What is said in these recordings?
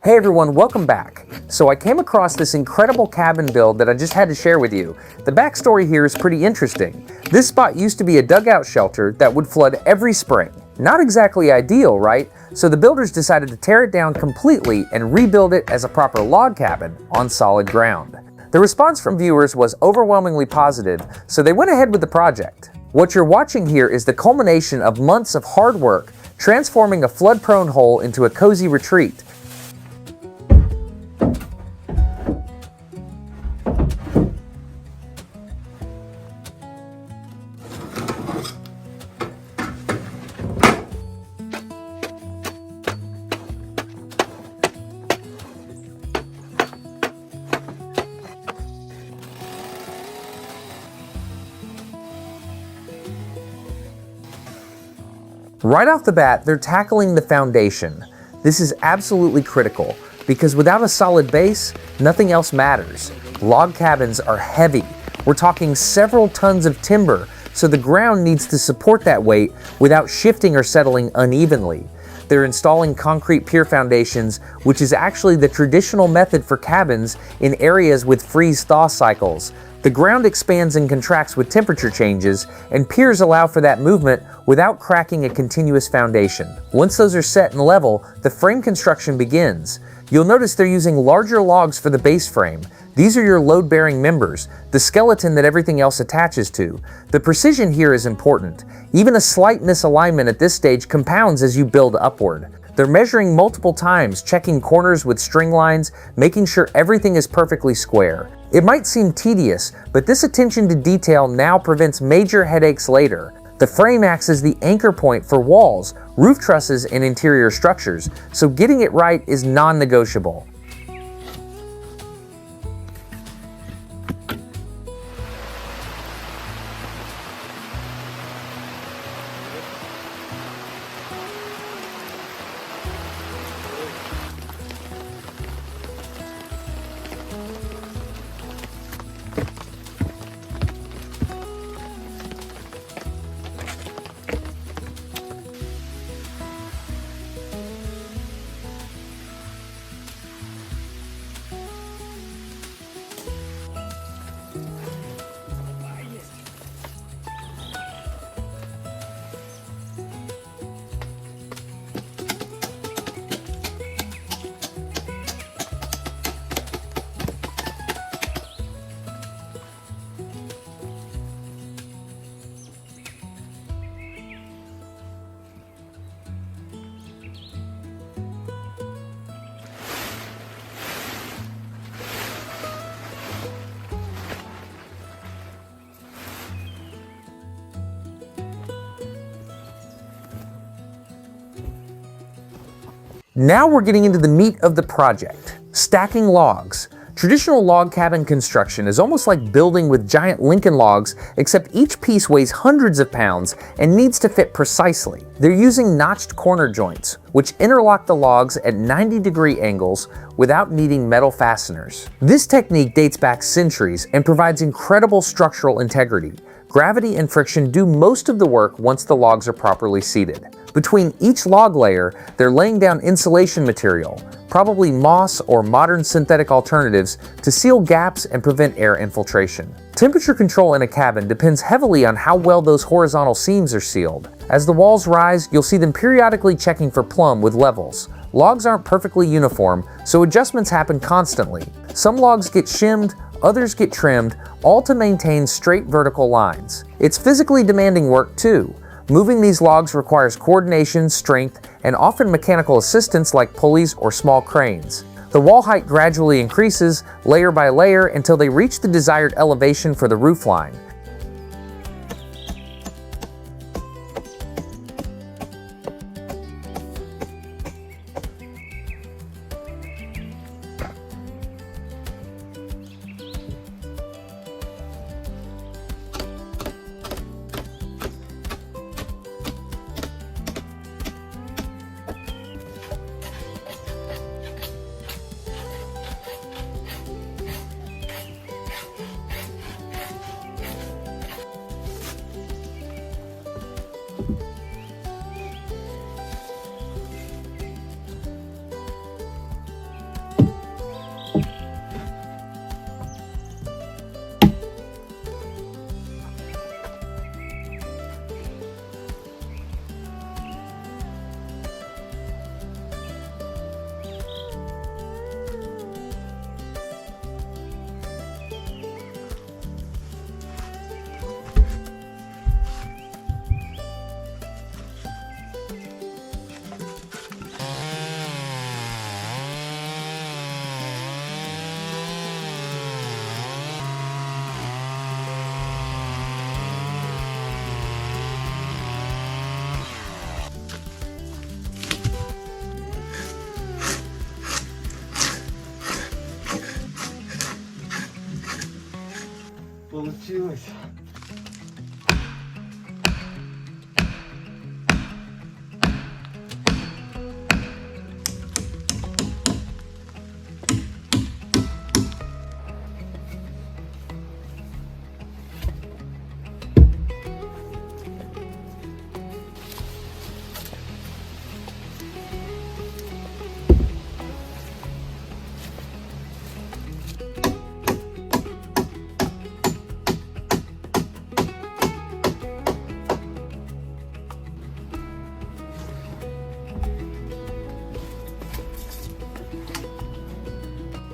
Hey everyone, welcome back. So I came across this incredible cabin build that I just had to share with you. The backstory here is pretty interesting. This spot used to be a dugout shelter that would flood every spring. Not exactly ideal, right? So the builders decided to tear it down completely and rebuild it as a proper log cabin on solid ground. The response from viewers was overwhelmingly positive, so they went ahead with the project. What you're watching here is the culmination of months of hard work, transforming a flood-prone hole into a cozy retreat. Right off the bat, they're tackling the foundation. This is absolutely critical because without a solid base, nothing else matters. Log cabins are heavy. We're talking several tons of timber, so the ground needs to support that weight without shifting or settling unevenly. They're installing concrete pier foundations, which is actually the traditional method for cabins in areas with freeze-thaw cycles. The ground expands and contracts with temperature changes, and piers allow for that movement without cracking a continuous foundation. Once those are set and level, the frame construction begins. You'll notice they're using larger logs for the base frame. These are your load-bearing members, the skeleton that everything else attaches to. The precision here is important. Even a slight misalignment at this stage compounds as you build upward. They're measuring multiple times, checking corners with string lines, making sure everything is perfectly square. It might seem tedious, but this attention to detail now prevents major headaches later. The frame acts as the anchor point for walls, roof trusses, and interior structures, so getting it right is non-negotiable. Now we're getting into the meat of the project, stacking logs. Traditional log cabin construction is almost like building with giant Lincoln logs, except each piece weighs hundreds of pounds and needs to fit precisely. They're using notched corner joints, which interlock the logs at 90-degree angles without needing metal fasteners. This technique dates back centuries and provides incredible structural integrity. Gravity and friction do most of the work once the logs are properly seated. Between each log layer, they're laying down insulation material, probably moss or modern synthetic alternatives, to seal gaps and prevent air infiltration. Temperature control in a cabin depends heavily on how well those horizontal seams are sealed. As the walls rise, you'll see them periodically checking for plumb with levels. Logs aren't perfectly uniform, so adjustments happen constantly. Some logs get shimmed, others get trimmed, all to maintain straight vertical lines. It's physically demanding work too. Moving these logs requires coordination, strength, and often mechanical assistance like pulleys or small cranes. The wall height gradually increases, layer by layer, until they reach the desired elevation for the roof line. получилось.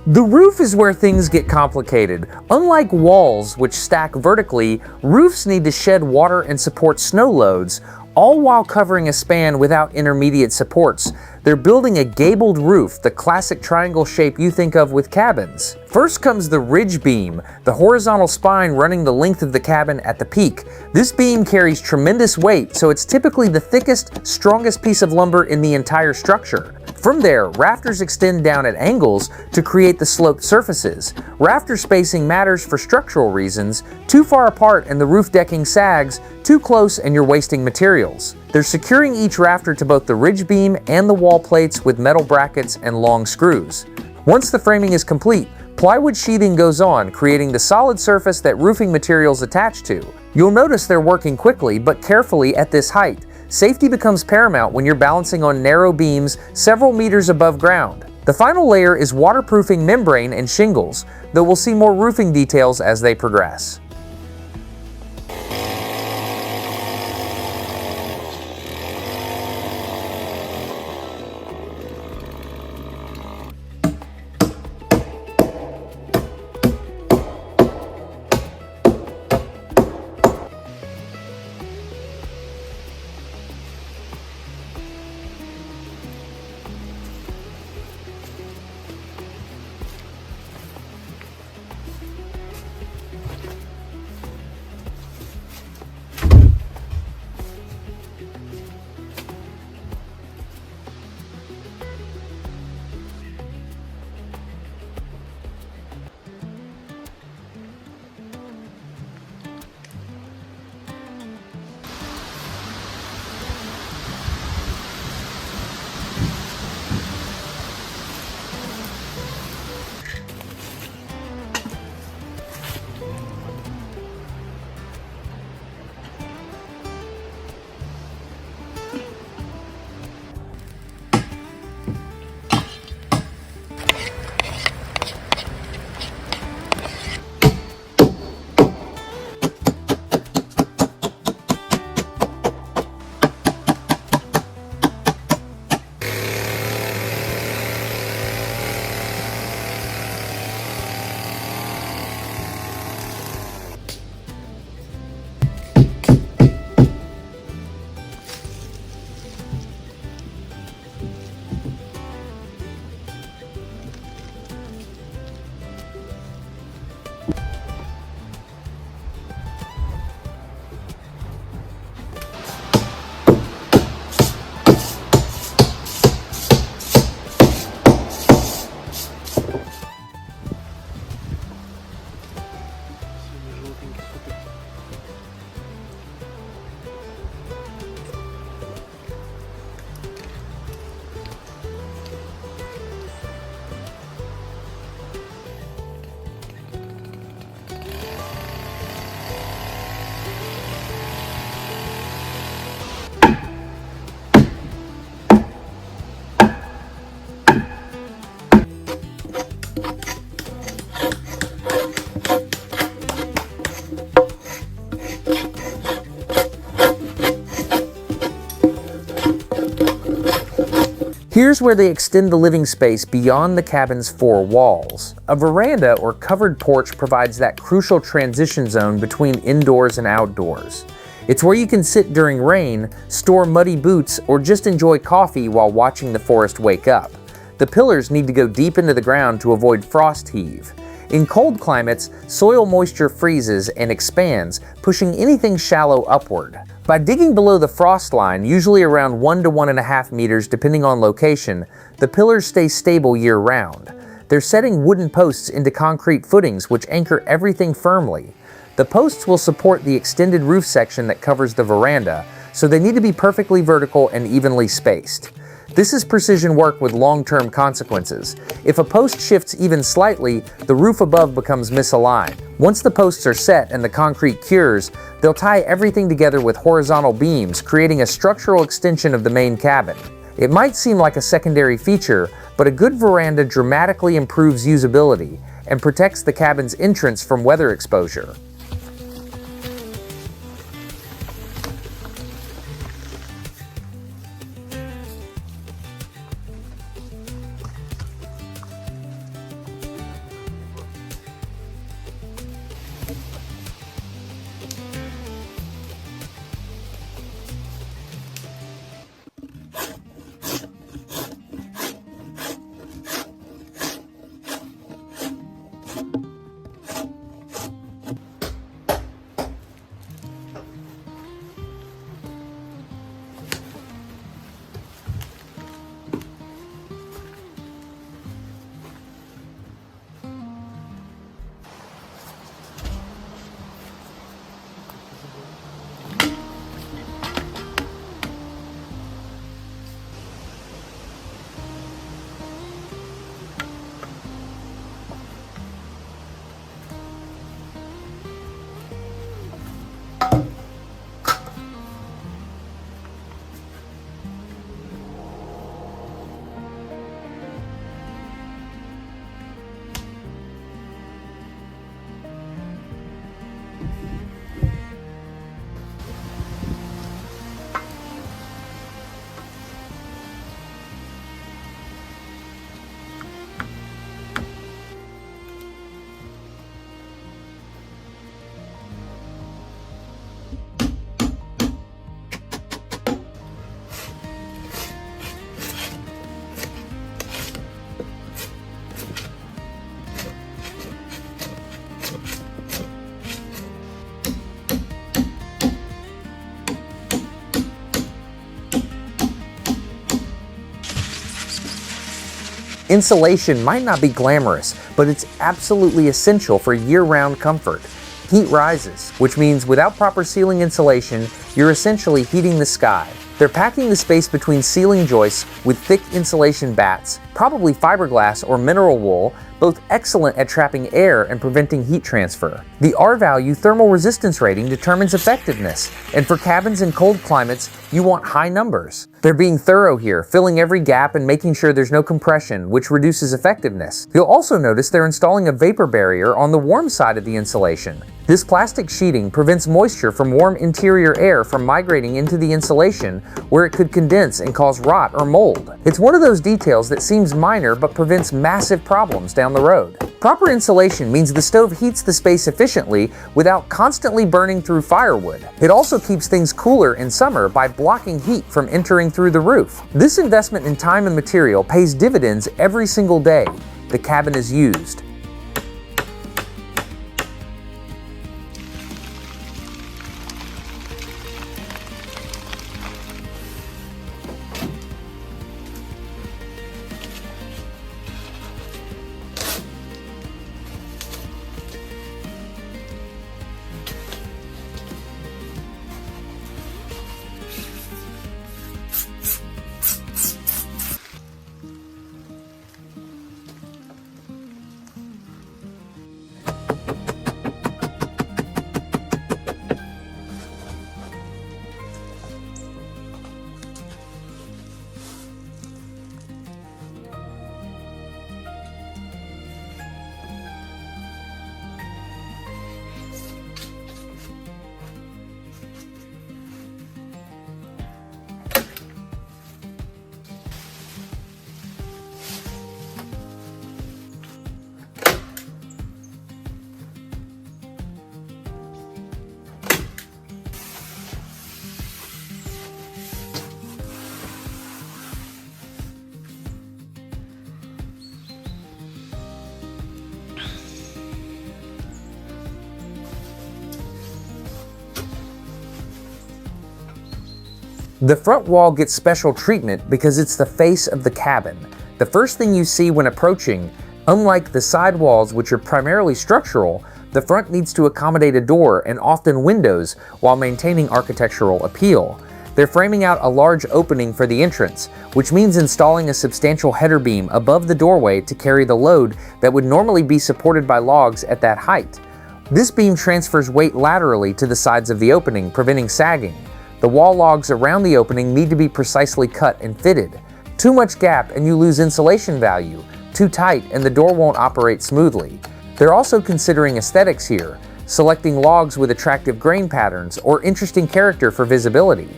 The roof is where things get complicated. Unlike walls, which stack vertically, roofs need to shed water and support snow loads, all while covering a span without intermediate supports. They're building a gabled roof, the classic triangle shape you think of with cabins. First comes the ridge beam, the horizontal spine running the length of the cabin at the peak. This beam carries tremendous weight, so it's typically the thickest, strongest piece of lumber in the entire structure. From there, rafters extend down at angles to create the sloped surfaces. Rafter spacing matters for structural reasons. Too far apart and the roof decking sags, too close and you're wasting materials. They're securing each rafter to both the ridge beam and the wall plates with metal brackets and long screws. Once the framing is complete, plywood sheathing goes on, creating the solid surface that roofing materials attach to. You'll notice they're working quickly but carefully at this height. Safety becomes paramount when you're balancing on narrow beams several meters above ground. The final layer is waterproofing membrane and shingles, though we'll see more roofing details as they progress. Here's where they extend the living space beyond the cabin's four walls. A veranda or covered porch provides that crucial transition zone between indoors and outdoors. It's where you can sit during rain, store muddy boots, or just enjoy coffee while watching the forest wake up. The pillars need to go deep into the ground to avoid frost heave. In cold climates, soil moisture freezes and expands, pushing anything shallow upward. By digging below the frost line, usually around 1 to 1.5 meters depending on location, the pillars stay stable year-round. They're setting wooden posts into concrete footings which anchor everything firmly. The posts will support the extended roof section that covers the veranda, so they need to be perfectly vertical and evenly spaced. This is precision work with long-term consequences. If a post shifts even slightly, the roof above becomes misaligned. Once the posts are set and the concrete cures, they'll tie everything together with horizontal beams, creating a structural extension of the main cabin. It might seem like a secondary feature, but a good veranda dramatically improves usability and protects the cabin's entrance from weather exposure. Insulation might not be glamorous, but it's absolutely essential for year-round comfort. Heat rises, which means without proper ceiling insulation, you're essentially heating the sky. They're packing the space between ceiling joists with thick insulation bats, probably fiberglass or mineral wool, both excellent at trapping air and preventing heat transfer. The R-value thermal resistance rating determines effectiveness, and for cabins in cold climates, you want high numbers. They're being thorough here, filling every gap and making sure there's no compression, which reduces effectiveness. You'll also notice they're installing a vapor barrier on the warm side of the insulation. This plastic sheeting prevents moisture from warm interior air from migrating into the insulation, where it could condense and cause rot or mold. It's one of those details that seems minor but prevents massive problems down the road. Proper insulation means the stove heats the space efficiently without constantly burning through firewood. It also keeps things cooler in summer by blocking heat from entering through the roof. This investment in time and material pays dividends every single day the cabin is used. The front wall gets special treatment because it's the face of the cabin. The first thing you see when approaching, unlike the side walls which are primarily structural, The front needs to accommodate a door and often windows while maintaining architectural appeal. They're framing out a large opening for the entrance, which means installing a substantial header beam above the doorway to carry the load that would normally be supported by logs at that height. This beam transfers weight laterally to the sides of the opening, preventing sagging. The wall logs around the opening need to be precisely cut and fitted. Too much gap and you lose insulation value. Too tight and the door won't operate smoothly. They're also considering aesthetics here, selecting logs with attractive grain patterns or interesting character for visibility.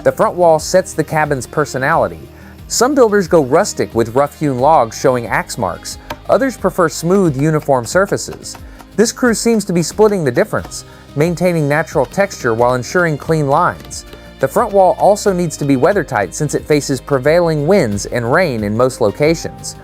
The front wall sets the cabin's personality. Some builders go rustic with rough-hewn logs showing axe marks. Others prefer smooth, uniform surfaces. This crew seems to be splitting the difference, maintaining natural texture while ensuring clean lines. The front wall also needs to be weathertight since it faces prevailing winds and rain in most locations.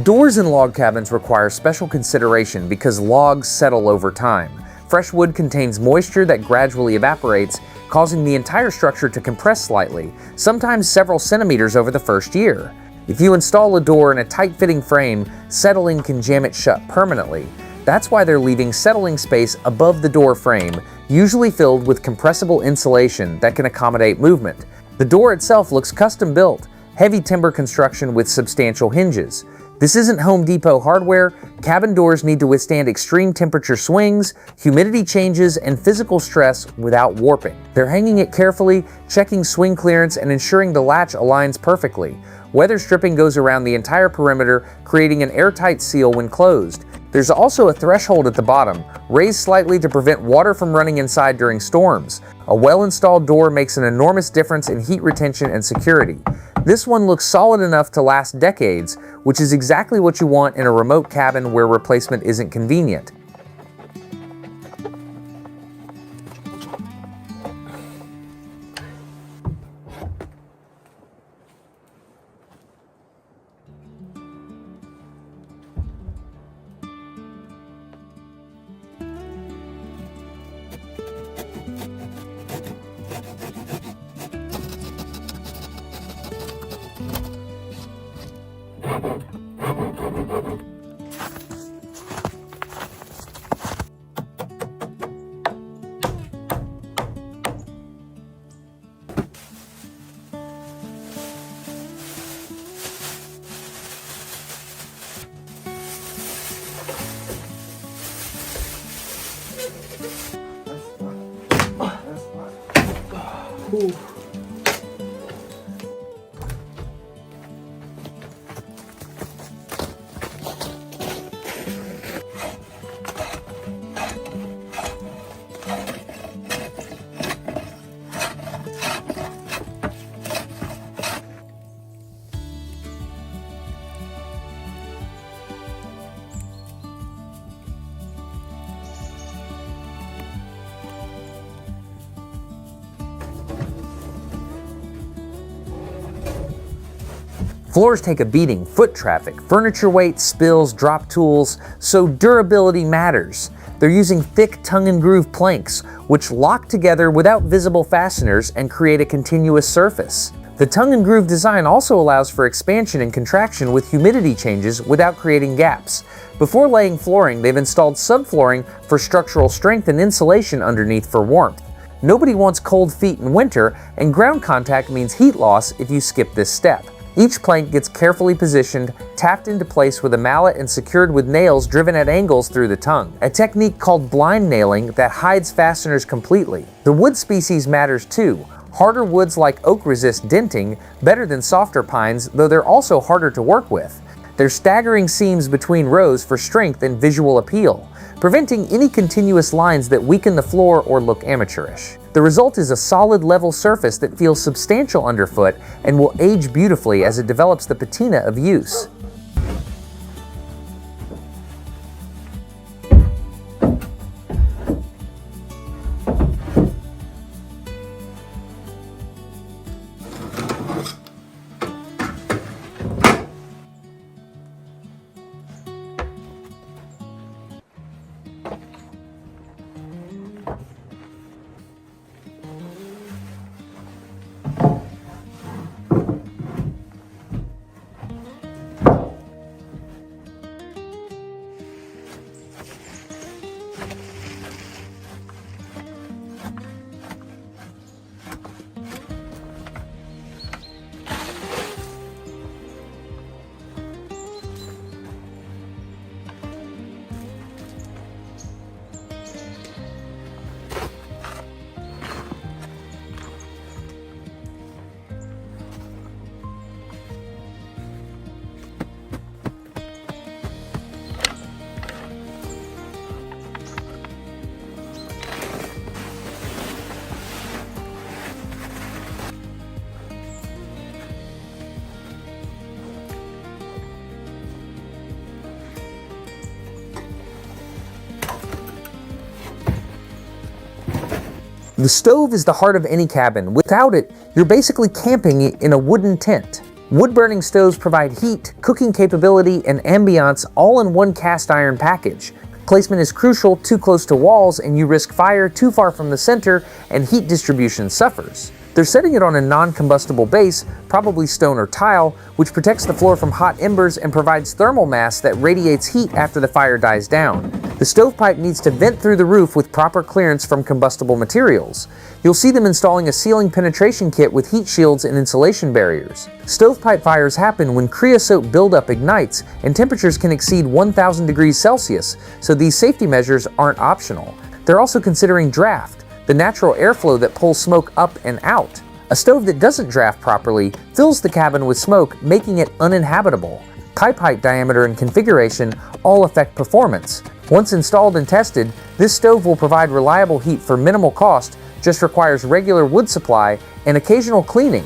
Doors in log cabins require special consideration because logs settle over time. Fresh wood contains moisture that gradually evaporates, causing the entire structure to compress slightly, sometimes several centimeters over the first year. If you install a door in a tight-fitting frame, settling can jam it shut permanently. That's why they're leaving settling space above the door frame, usually filled with compressible insulation that can accommodate movement. The door itself looks custom-built, heavy timber construction with substantial hinges. This isn't Home Depot hardware. Cabin doors need to withstand extreme temperature swings, humidity changes, and physical stress without warping. They're hanging it carefully, checking swing clearance, and ensuring the latch aligns perfectly. Weather stripping goes around the entire perimeter, creating an airtight seal when closed. There's also a threshold at the bottom, raised slightly to prevent water from running inside during storms. A well-installed door makes an enormous difference in heat retention and security. This one looks solid enough to last decades, which is exactly what you want in a remote cabin where replacement isn't convenient. Ooh. Floors take a beating: foot traffic, furniture weight, spills, drop tools, so durability matters. They're using thick tongue and groove planks, which lock together without visible fasteners and create a continuous surface. The tongue and groove design also allows for expansion and contraction with humidity changes without creating gaps. Before laying flooring, they've installed subflooring for structural strength and insulation underneath for warmth. Nobody wants cold feet in winter, and ground contact means heat loss if you skip this step. Each plank gets carefully positioned, tapped into place with a mallet, and secured with nails driven at angles through the tongue, a technique called blind nailing that hides fasteners completely. The wood species matters too. Harder woods like oak resist denting better than softer pines, though they're also harder to work with. There's staggering seams between rows for strength and visual appeal, preventing any continuous lines that weaken the floor or look amateurish. The result is a solid level surface that feels substantial underfoot and will age beautifully as it develops the patina of use. The stove is the heart of any cabin. Without it, you're basically camping in a wooden tent. Wood-burning stoves provide heat, cooking capability, and ambiance all in one cast iron package. Placement is crucial. Too close to walls and you risk fire, too far from the center and heat distribution suffers. They're setting it on a non-combustible base, probably stone or tile, which protects the floor from hot embers and provides thermal mass that radiates heat after the fire dies down. The stovepipe needs to vent through the roof with proper clearance from combustible materials. You'll see them installing a ceiling penetration kit with heat shields and insulation barriers. Stovepipe fires happen when creosote buildup ignites and temperatures can exceed 1,000 degrees Celsius, so these safety measures aren't optional. They're also considering draft, the natural airflow that pulls smoke up and out. A stove that doesn't draft properly fills the cabin with smoke, making it uninhabitable. Pipe height, diameter, and configuration all affect performance. Once installed and tested, this stove will provide reliable heat for minimal cost, just requires regular wood supply and occasional cleaning.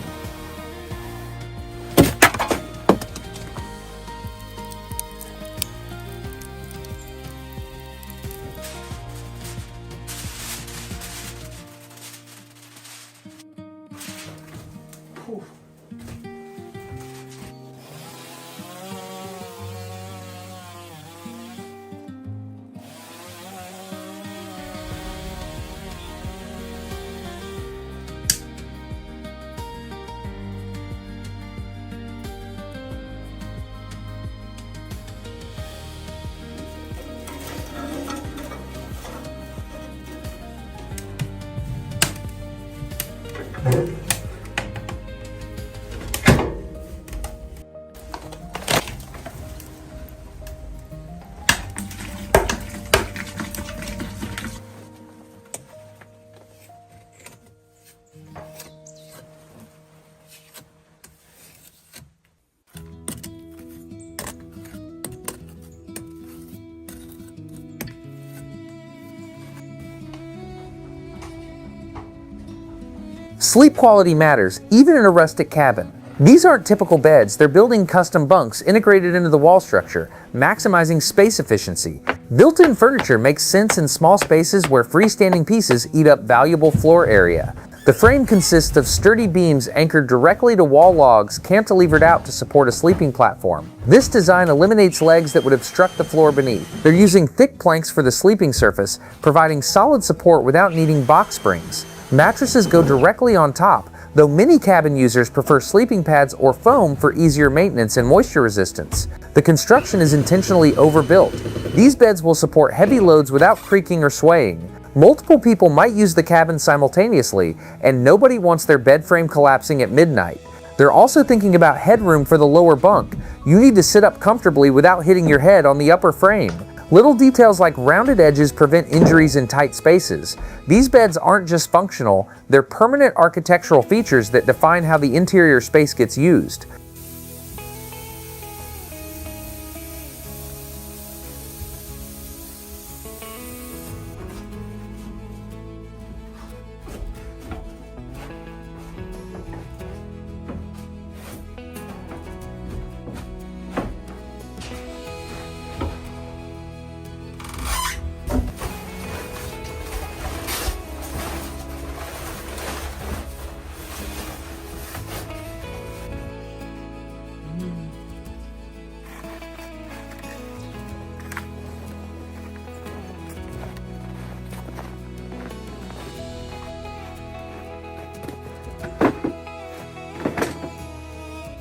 Sleep quality matters, even in a rustic cabin. These aren't typical beds, they're building custom bunks integrated into the wall structure, maximizing space efficiency. Built-in furniture makes sense in small spaces where freestanding pieces eat up valuable floor area. The frame consists of sturdy beams anchored directly to wall logs cantilevered out to support a sleeping platform. This design eliminates legs that would obstruct the floor beneath. They're using thick planks for the sleeping surface, providing solid support without needing box springs. Mattresses go directly on top, though many cabin users prefer sleeping pads or foam for easier maintenance and moisture resistance. The construction is intentionally overbuilt. These beds will support heavy loads without creaking or swaying. Multiple people might use the cabin simultaneously, and nobody wants their bed frame collapsing at midnight. They're also thinking about headroom for the lower bunk. You need to sit up comfortably without hitting your head on the upper frame. Little details like rounded edges prevent injuries in tight spaces. These beds aren't just functional, they're permanent architectural features that define how the interior space gets used.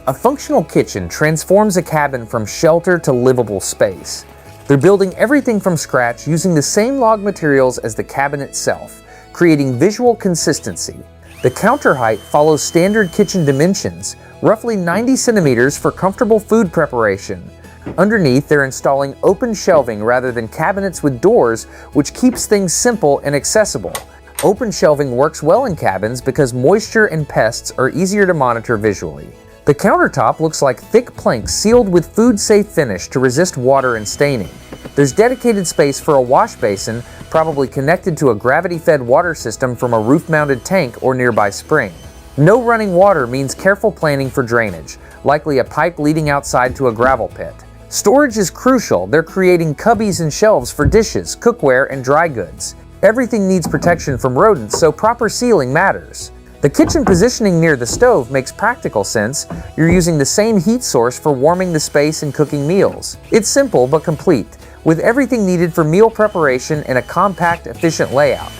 A functional kitchen transforms a cabin from shelter to livable space. They're building everything from scratch using the same log materials as the cabin itself, creating visual consistency. The counter height follows standard kitchen dimensions, roughly 90 centimeters for comfortable food preparation. Underneath, they're installing open shelving rather than cabinets with doors, which keeps things simple and accessible. Open shelving works well in cabins because moisture and pests are easier to monitor visually. The countertop looks like thick planks sealed with food-safe finish to resist water and staining. There's dedicated space for a wash basin, probably connected to a gravity-fed water system from a roof-mounted tank or nearby spring. No running water means careful planning for drainage, likely a pipe leading outside to a gravel pit. Storage is crucial. They're creating cubbies and shelves for dishes, cookware, and dry goods. Everything needs protection from rodents, so proper sealing matters. The kitchen positioning near the stove makes practical sense. You're using the same heat source for warming the space and cooking meals. It's simple but complete, with everything needed for meal preparation in a compact, efficient layout.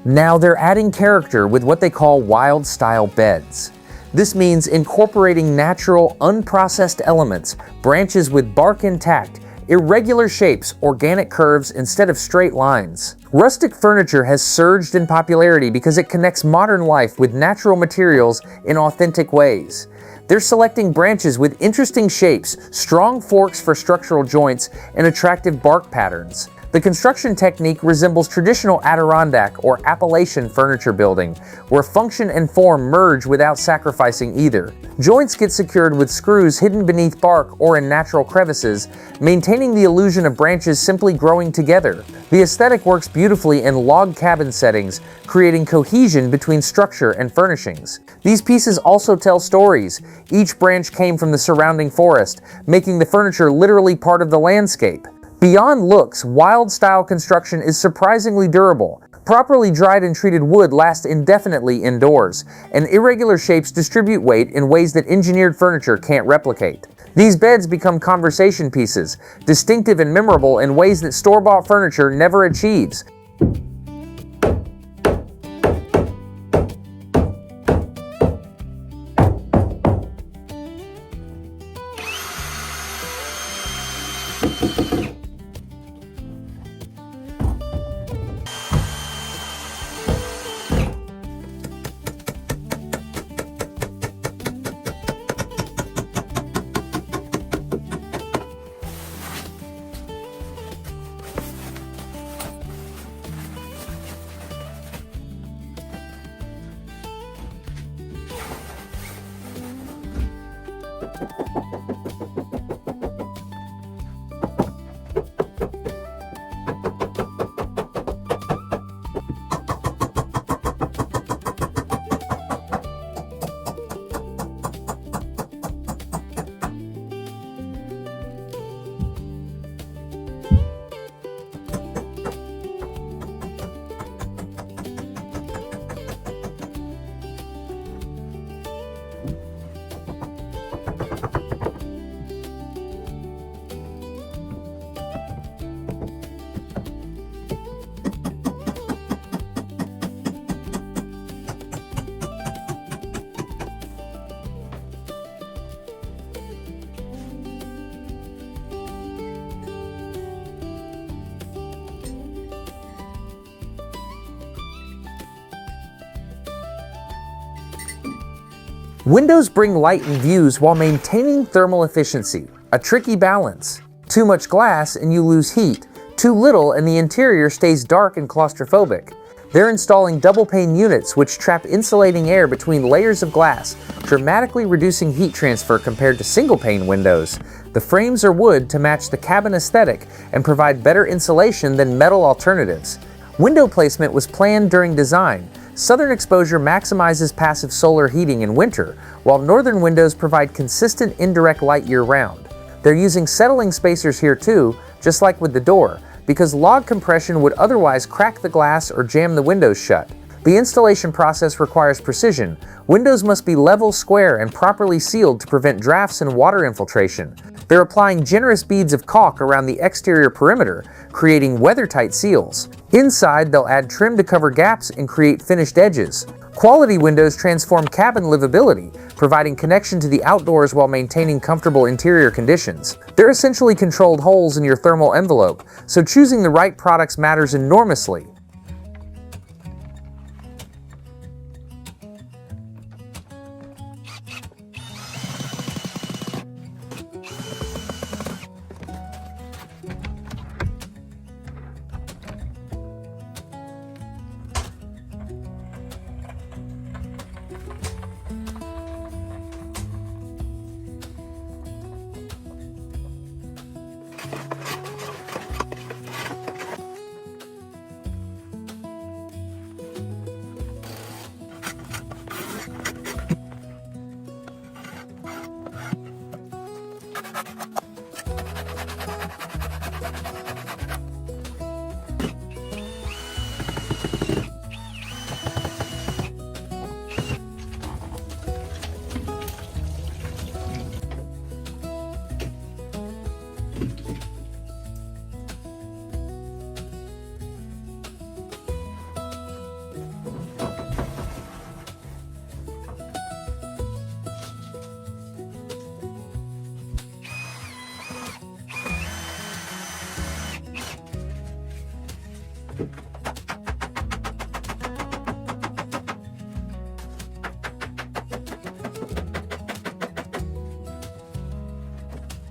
Now they're adding character with what they call wild style beds. This means incorporating natural, unprocessed elements, branches with bark intact, irregular shapes, organic curves instead of straight lines. Rustic furniture has surged in popularity because it connects modern life with natural materials in authentic ways. They're selecting branches with interesting shapes, strong forks for structural joints, and attractive bark patterns. The construction technique resembles traditional Adirondack or Appalachian furniture building, where function and form merge without sacrificing either. Joints get secured with screws hidden beneath bark or in natural crevices, maintaining the illusion of branches simply growing together. The aesthetic works beautifully in log cabin settings, creating cohesion between structure and furnishings. These pieces also tell stories. Each branch came from the surrounding forest, making the furniture literally part of the landscape. Beyond looks, wild-style construction is surprisingly durable. Properly dried and treated wood lasts indefinitely indoors, and irregular shapes distribute weight in ways that engineered furniture can't replicate. These beds become conversation pieces, distinctive and memorable in ways that store-bought furniture never achieves. Windows bring light and views while maintaining thermal efficiency, a tricky balance. Too much glass and you lose heat, too little and the interior stays dark and claustrophobic. They're installing double-pane units which trap insulating air between layers of glass, dramatically reducing heat transfer compared to single-pane windows. The frames are wood to match the cabin aesthetic and provide better insulation than metal alternatives. Window placement was planned during design. Southern exposure maximizes passive solar heating in winter, while northern windows provide consistent indirect light year-round. They're using settling spacers here too, just like with the door, because log compression would otherwise crack the glass or jam the windows shut. The installation process requires precision. Windows must be level, square, and properly sealed to prevent drafts and water infiltration. They're applying generous beads of caulk around the exterior perimeter, creating weather-tight seals. Inside, they'll add trim to cover gaps and create finished edges. Quality windows transform cabin livability, providing connection to the outdoors while maintaining comfortable interior conditions. They're essentially controlled holes in your thermal envelope, so choosing the right products matters enormously.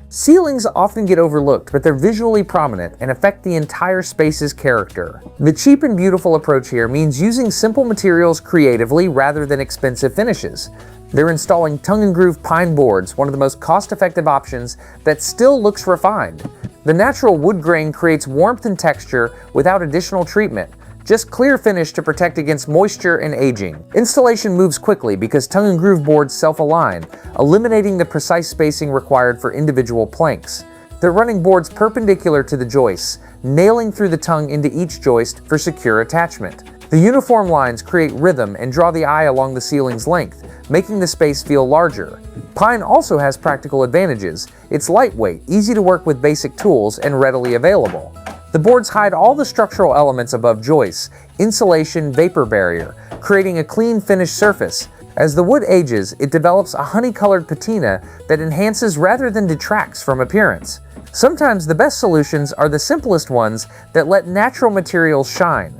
Ceilings often get overlooked, but they're visually prominent and affect the entire space's character. The cheap and beautiful approach here means using simple materials creatively rather than expensive finishes. They're installing tongue and groove pine boards, one of the most cost-effective options that still looks refined. The natural wood grain creates warmth and texture without additional treatment. Just clear finish to protect against moisture and aging. Installation moves quickly because tongue and groove boards self-align, eliminating the precise spacing required for individual planks. They're running boards perpendicular to the joists, nailing through the tongue into each joist for secure attachment. The uniform lines create rhythm and draw the eye along the ceiling's length, making the space feel larger. Pine also has practical advantages. It's lightweight, easy to work with basic tools, and readily available. The boards hide all the structural elements above joists, insulation, vapor barrier, creating a clean finished surface. As the wood ages, it develops a honey-colored patina that enhances rather than detracts from appearance. Sometimes the best solutions are the simplest ones that let natural materials shine.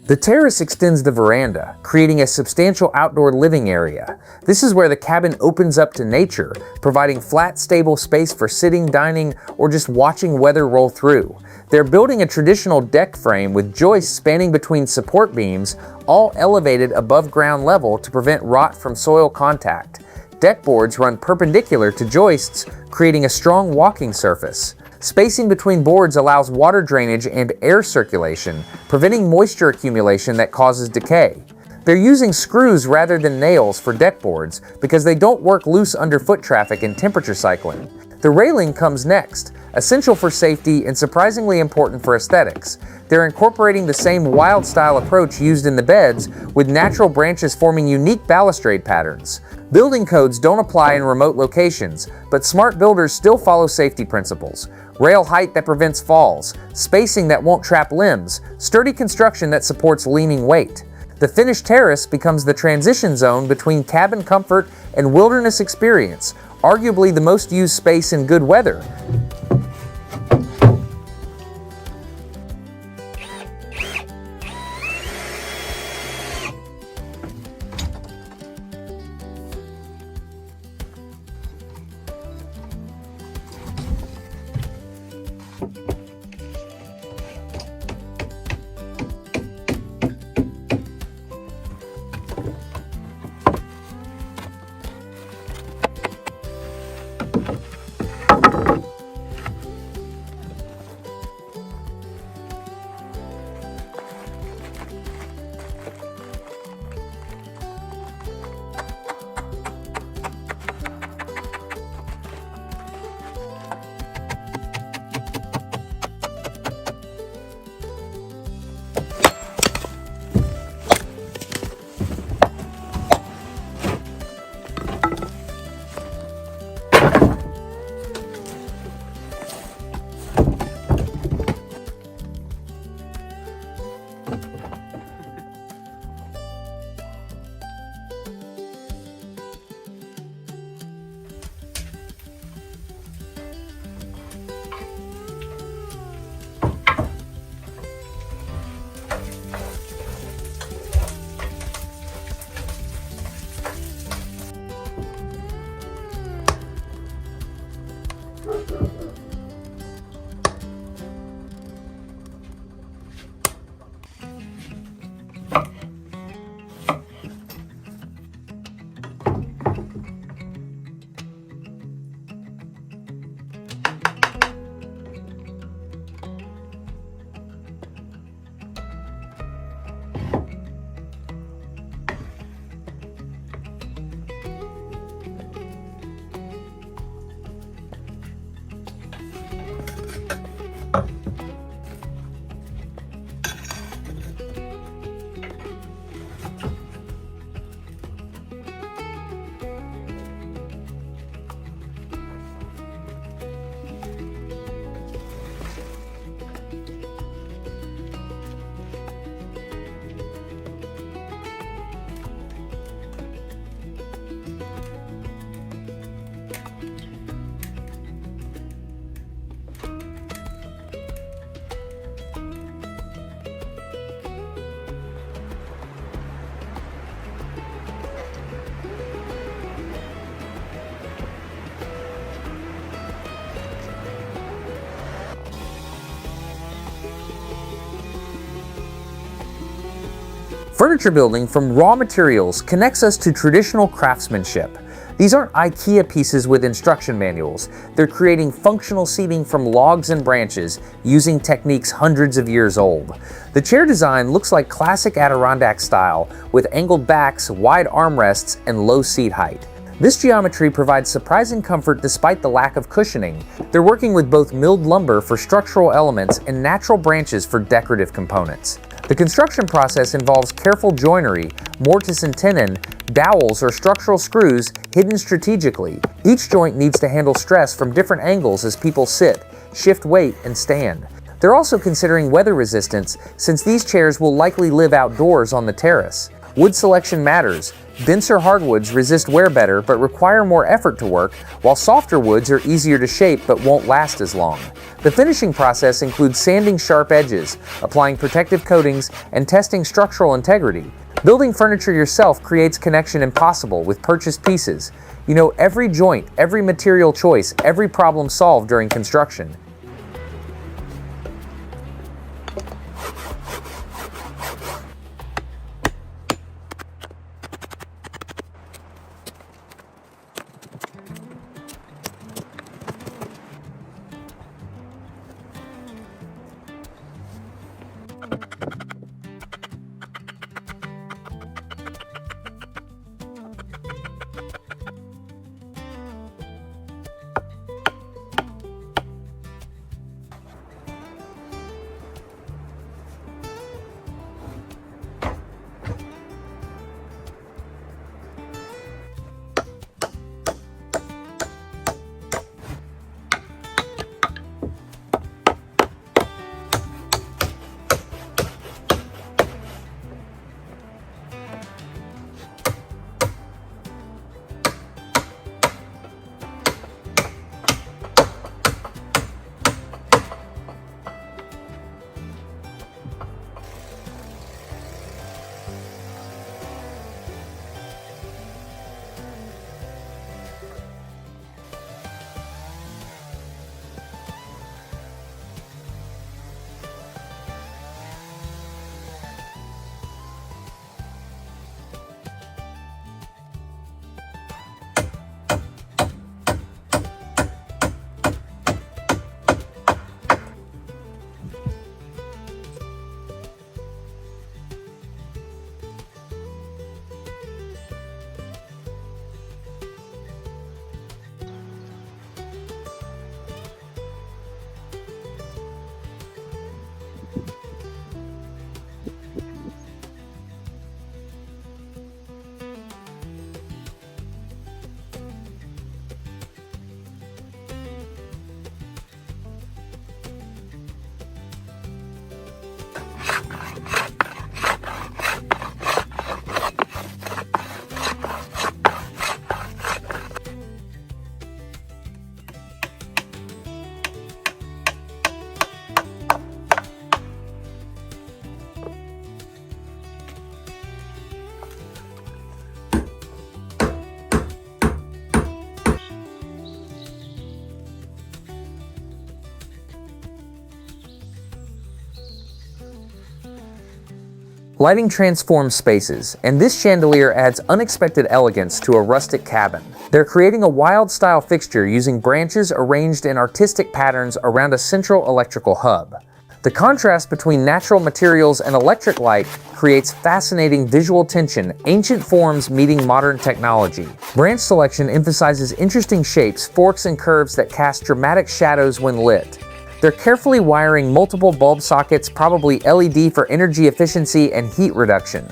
The terrace extends the veranda, creating a substantial outdoor living area. This is where the cabin opens up to nature, providing flat, stable space for sitting, dining, or just watching weather roll through. They're building a traditional deck frame with joists spanning between support beams, all elevated above ground level to prevent rot from soil contact. Deck boards run perpendicular to joists, creating a strong walking surface. Spacing between boards allows water drainage and air circulation, preventing moisture accumulation that causes decay. They're using screws rather than nails for deck boards because they don't work loose under foot traffic and temperature cycling. The railing comes next, essential for safety and surprisingly important for aesthetics. They're incorporating the same wild style approach used in the beds, with natural branches forming unique balustrade patterns. Building codes don't apply in remote locations, but smart builders still follow safety principles. Rail height that prevents falls, spacing that won't trap limbs, sturdy construction that supports leaning weight. The finished terrace becomes the transition zone between cabin comfort and wilderness experience, arguably the most used space in good weather. Furniture building from raw materials connects us to traditional craftsmanship. These aren't IKEA pieces with instruction manuals. They're creating functional seating from logs and branches using techniques hundreds of years old. The chair design looks like classic Adirondack style with angled backs, wide armrests, and low seat height. This geometry provides surprising comfort despite the lack of cushioning. They're working with both milled lumber for structural elements and natural branches for decorative components. The construction process involves careful joinery, mortise and tenon, dowels or structural screws hidden strategically. Each joint needs to handle stress from different angles as people sit, shift weight, and stand. They're also considering weather resistance since these chairs will likely live outdoors on the terrace. Wood selection matters. Denser hardwoods resist wear better but require more effort to work, while softer woods are easier to shape but won't last as long. The finishing process includes sanding sharp edges, applying protective coatings, and testing structural integrity. Building furniture yourself creates connection impossible with purchased pieces. You know every joint, every material choice, every problem solved during construction. Lighting transforms spaces, and this chandelier adds unexpected elegance to a rustic cabin. They're creating a wild-style fixture using branches arranged in artistic patterns around a central electrical hub. The contrast between natural materials and electric light creates fascinating visual tension, ancient forms meeting modern technology. Branch selection emphasizes interesting shapes, forks, and curves that cast dramatic shadows when lit. They're carefully wiring multiple bulb sockets, probably LED for energy efficiency and heat reduction.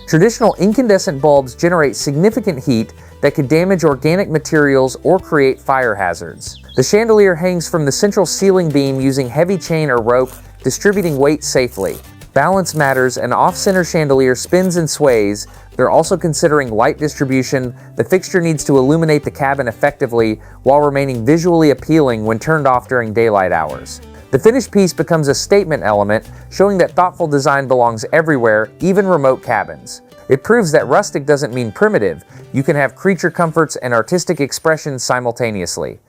Traditional incandescent bulbs generate significant heat that could damage organic materials or create fire hazards. The chandelier hangs from the central ceiling beam using heavy chain or rope, distributing weight safely. Balance matters, and off-center chandelier spins and sways. They're also considering light distribution. The fixture needs to illuminate the cabin effectively while remaining visually appealing when turned off during daylight hours. The finished piece becomes a statement element, showing that thoughtful design belongs everywhere, even remote cabins. It proves that rustic doesn't mean primitive. You can have creature comforts and artistic expressions simultaneously.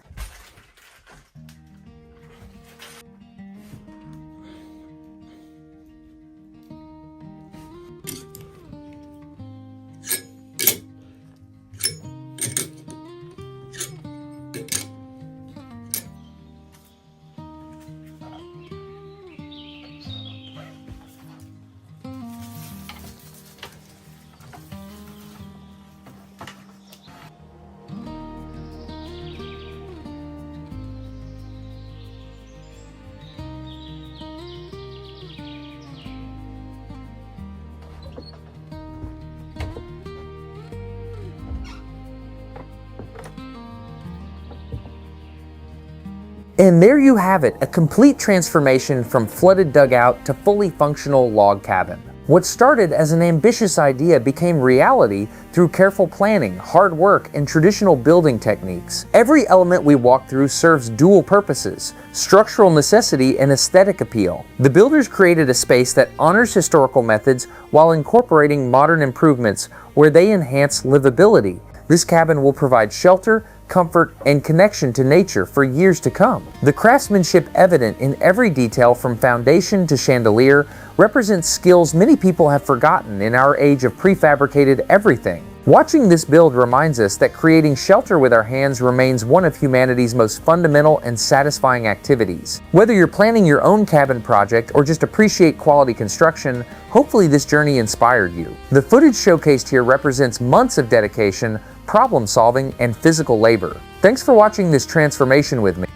And there you have it, a complete transformation from flooded dugout to fully functional log cabin. What started as an ambitious idea became reality through careful planning, hard work, and traditional building techniques. Every element we walk through serves dual purposes: structural necessity and aesthetic appeal. The builders created a space that honors historical methods while incorporating modern improvements where they enhance livability. This cabin will provide shelter, comfort, and connection to nature for years to come. The craftsmanship evident in every detail from foundation to chandelier represents skills many people have forgotten in our age of prefabricated everything. Watching this build reminds us that creating shelter with our hands remains one of humanity's most fundamental and satisfying activities. Whether you're planning your own cabin project or just appreciate quality construction, hopefully this journey inspired you. The footage showcased here represents months of dedication, problem solving, and physical labor. Thanks for watching this transformation with me.